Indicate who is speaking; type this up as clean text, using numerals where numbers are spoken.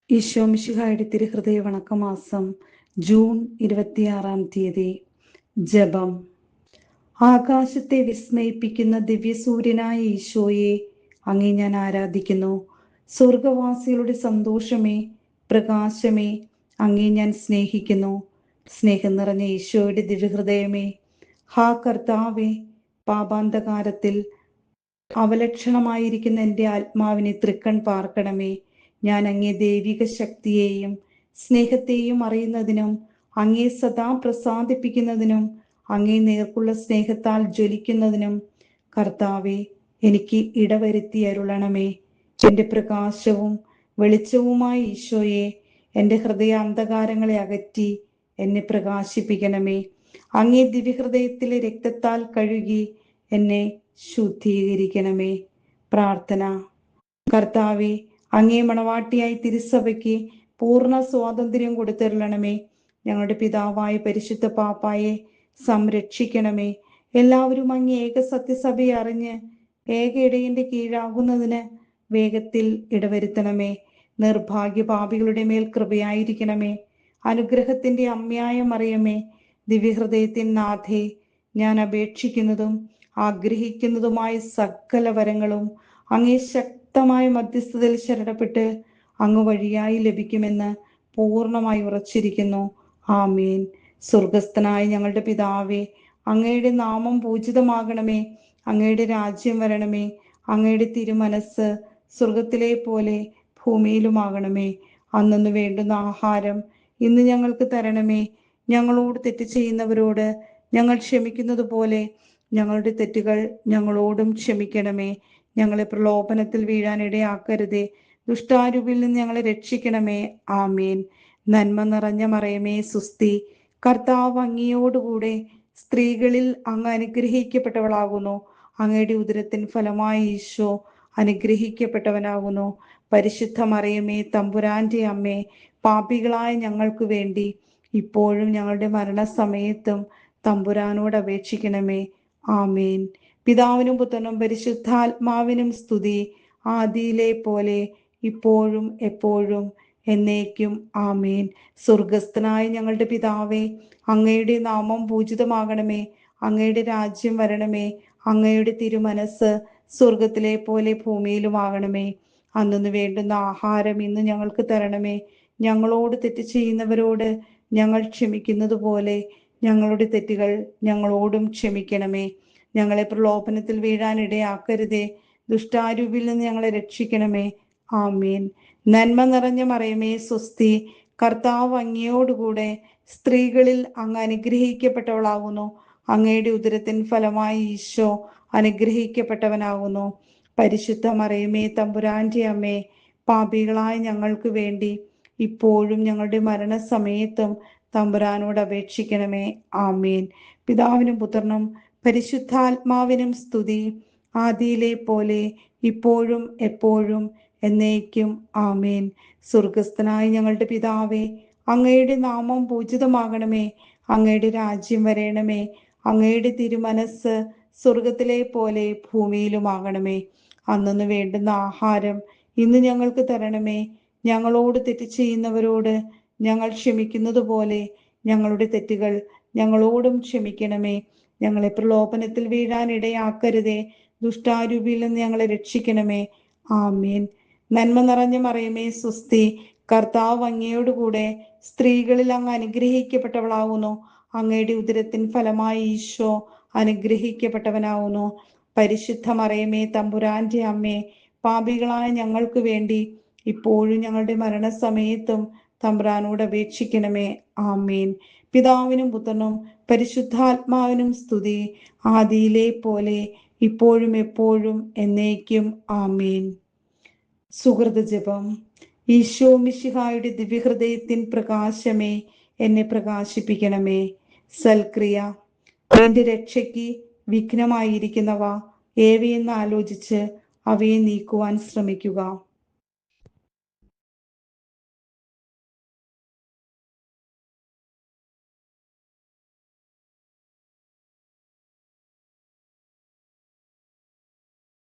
Speaker 1: ഈശോ മിശിഹായുടെ തിരുഹൃദയ വണക്കമാസം ജൂൺ 26 ജപം. ആകാശത്തെ വിസ്മയിപ്പിക്കുന്ന ദിവ്യസൂര്യനായ ഈശോയെ, അങ്ങേ ഞാൻ ആരാധിക്കുന്നു. സ്വർഗവാസികളുടെ സന്തോഷമേ, പ്രകാശമേ, അങ്ങേ ഞാൻ സ്നേഹിക്കുന്നു. സ്നേഹം നിറഞ്ഞ ഈശോയുടെ ദിവ്യഹൃദയമേ, ഹാ കർത്താവേ, പാപാന്തകാരത്തിൽ അവലക്ഷണമായിരിക്കുന്ന എൻ്റെ ആത്മാവിനെ തൃക്കൺ പാർക്കണമേ. ഞാൻ അങ്ങേ ദൈവിക ശക്തിയെയും സ്നേഹത്തെയും അറിയുന്നതിനും അങ്ങേ സദാ പ്രസാദിപ്പിക്കുന്നതിനും അങ്ങേ നേർക്കുള്ള സ്നേഹത്താൽ ജ്വലിക്കുന്നതിനും കർത്താവെ, എനിക്ക് ഇടവരുത്തി അരുളണമേ. എൻ്റെ പ്രകാശവും വെളിച്ചവുമായ ഈശോയെ, എൻ്റെ ഹൃദയ അന്ധകാരങ്ങളെ അകറ്റി എന്നെ പ്രകാശിപ്പിക്കണമേ. അങ്ങേ ദിവ്യഹൃദയത്തിലെ രക്തത്താൽ കഴുകി എന്നെ ശുദ്ധീകരിക്കണമേ. പ്രാർത്ഥന. കർത്താവെ, അങ്ങേ മണവാട്ടിയായി തിരുസഭയ്ക്ക് പൂർണ്ണ സ്വാതന്ത്ര്യം കൊടുത്തരുളണമേ. ഞങ്ങളുടെ പിതാവായ പരിശുദ്ധ പാപ്പായെ സംരക്ഷിക്കണമേ. എല്ലാവരും അങ്ങേ ഏക സത്യസഭയെ അറിഞ്ഞ് ഏക ഇടയന്റെ കീഴാകുന്നതിന് വേഗത്തിൽ ഇടവരുത്തണമേ. നിർഭാഗ്യ പാപികളുടെ മേൽ കൃപയായിരിക്കണമേ. അനുഗ്രഹത്തിന്റെ അമ്മയായ മറിയമേ, ദിവ്യഹൃദയത്തിൻ നാഥേ, ഞാൻ അപേക്ഷിക്കുന്നതും ആഗ്രഹിക്കുന്നതുമായ സകല വരങ്ങളും അങ്ങേ ശക്തമായ മധ്യസ്ഥതയിൽ ശരണപ്പെട്ട് അങ്ങ് വഴിയായി ലഭിക്കുമെന്ന് പൂർണ്ണമായി ഉറച്ചിരിക്കുന്നു. ആമേൻ. സ്വർഗസ്ഥനായ ഞങ്ങളുടെ പിതാവേ, അങ്ങയുടെ നാമം പൂജിതമാകണമേ. അങ്ങയുടെ രാജ്യം വരണമേ. അങ്ങയുടെ തിരുമനസ് സ്വർഗത്തിലെ പോലെ ഭൂമിയിലുമാകണമേ. അന്നന്ന് വേണ്ടുന്ന ആഹാരം ഇന്ന് ഞങ്ങൾക്ക് തരണമേ. ഞങ്ങളോട് തെറ്റ് ചെയ്യുന്നവരോട് ഞങ്ങൾ ക്ഷമിക്കുന്നത് പോലെ ഞങ്ങളുടെ തെറ്റുകൾ ഞങ്ങളോടും ക്ഷമിക്കണമേ. ഞങ്ങളെ പ്രലോഭനത്തിൽ വീഴാൻ ഇടയാക്കരുതേ. ദുഷ്ടാരൂപിൽ നിന്ന് ഞങ്ങളെ രക്ഷിക്കണമേ. ആമേൻ. നന്മ നിറഞ്ഞ മറിയമേ, സുസ്തി. കർത്താവ് അങ്ങയോടുകൂടെ സ്ത്രീകളിൽ അങ്ങ് അനുഗ്രഹിക്കപ്പെട്ടവളാകുന്നു. അങ്ങയുടെ ഉദരത്തിൻ ഫലമായി ഈശോ അനുഗ്രഹിക്കപ്പെട്ടവനാകുന്നു. പരിശുദ്ധ മറിയമേ, തമ്പുരാന്റെ അമ്മേ, പാപികളായ ഞങ്ങൾക്ക് വേണ്ടി ഇപ്പോഴും ഞങ്ങളുടെ മരണസമയത്തും തമ്പുരാനോട് അപേക്ഷിക്കണമേ. ആമേൻ. പിതാവിനും പുത്രനും പരിശുദ്ധാത്മാവിനും സ്തുതി, ആദിയിലെ പോലെ ഇപ്പോഴും എപ്പോഴും എന്നേക്കും. ആമേൻ. സ്വർഗസ്ഥനായ ഞങ്ങളുടെ പിതാവേ, അങ്ങയുടെ നാമം പൂജിതമാകണമേ. അങ്ങയുടെ രാജ്യം വരണമേ. അങ്ങയുടെ തിരുമനസ് സ്വർഗത്തിലെ പോലെ ഭൂമിയിലുമാകണമേ. അന്നു വേണ്ടുന്ന ആഹാരം ഇന്ന് ഞങ്ങൾക്ക് തരണമേ. ഞങ്ങളോട് തെറ്റ് ചെയ്യുന്നവരോട് ഞങ്ങൾ ക്ഷമിക്കുന്നത് പോലെ ഞങ്ങളുടെ തെറ്റുകൾ ഞങ്ങളോടും ക്ഷമിക്കണമേ. ഞങ്ങളെ പ്രലോഭനത്തിൽ വീഴാൻ ഇടയാക്കരുതേ. ദുഷ്ടാരൂപിൽ നിന്ന് ഞങ്ങളെ രക്ഷിക്കണമേ. ആമേൻ. നന്മ നിറഞ്ഞ മറിയമേ, സ്വസ്തി. കർത്താവ് അങ്ങയോടുകൂടെ സ്ത്രീകളിൽ അങ്ങ് അനുഗ്രഹിക്കപ്പെട്ടവളാകുന്നു. അങ്ങയുടെ ഉദരത്തിൻ ഫലമായി ഈശോ അനുഗ്രഹിക്കപ്പെട്ടവനാകുന്നു. പരിശുദ്ധ മറിയമേ, തമ്പുരാന്റെ അമ്മേ, പാപികളായ ഞങ്ങൾക്ക് വേണ്ടി ഇപ്പോഴും ഞങ്ങളുടെ മരണസമയത്തും തമ്പുരാനോട് അപേക്ഷിക്കണമേ. ആമേൻ. പിതാവിനും പുത്രനും പരിശുദ്ധാത്മാവിനും സ്തുതി, ആദിയിലെ പോലെ ഇപ്പോഴും എപ്പോഴും എന്നേക്കും. ആമേൻ. സ്വർഗസ്ഥനായ ഞങ്ങളുടെ പിതാവേ, അങ്ങയുടെ നാമം പൂജിതമാകണമേ. അങ്ങയുടെ രാജ്യം വരേണമേ. അങ്ങയുടെ തിരുമനസ് സ്വർഗത്തിലെ പോലെ ഭൂമിയിലുമാകണമേ. അന്നന്ന് വേണ്ടുന്ന ആഹാരം ഇന്ന് ഞങ്ങൾക്ക് തരണമേ. ഞങ്ങളോട് തെറ്റ് ചെയ്യുന്നവരോട് ഞങ്ങൾ ക്ഷമിക്കുന്നത് പോലെ ഞങ്ങളുടെ തെറ്റുകൾ ഞങ്ങളോടും ക്ഷമിക്കണമേ. ഞങ്ങളെ പ്രലോഭനത്തിൽ വീഴാൻ ഇടയാക്കരുതേ. ദുഷ്ടാരൂപിയിൽ നിന്ന് ഞങ്ങളെ രക്ഷിക്കണമേ. ആമേൻ. നന്മ നിറഞ്ഞ മറിയമേ, സ്വസ്തി. കർത്താവ് അങ്ങയോടുകൂടെ സ്ത്രീകളിൽ അങ്ങ് അനുഗ്രഹിക്കപ്പെട്ടവളാകുന്നു. അങ്ങയുടെ ഉദരത്തിൻ ഫലമായി ഈശോ അനുഗ്രഹിക്കപ്പെട്ടവനാകുന്നു. പരിശുദ്ധ മറിയമേ, തമ്പുരാന്റെ അമ്മേ, പാപികളായ ഞങ്ങൾക്ക് വേണ്ടി ഇപ്പോഴും ഞങ്ങളുടെ മരണസമയത്തും തമ്പുരാനോട് അപേക്ഷിക്കണമേ. ആമേൻ. പിതാവിനും പുത്രനും പരിശുദ്ധാത്മാവിനും സ്തുതി, ആദിയിലെ പോലെ ഇപ്പോഴും എപ്പോഴും എന്നേക്കും. ആമേൻ. സുഹൃത ജപം. ഈശോ മിശിഹായുടെ ദിവ്യഹൃദയത്തിൻ പ്രകാശമേ, എന്നെ പ്രകാശിപ്പിക്കണമേ. സൽക്രിയ. എന്റെ രക്ഷയ്ക്ക് വിഘ്നമായിരിക്കുന്നവ ഏവയെന്ന് ആലോചിച്ച് അവയെ നീക്കുവാൻ ശ്രമിക്കുക.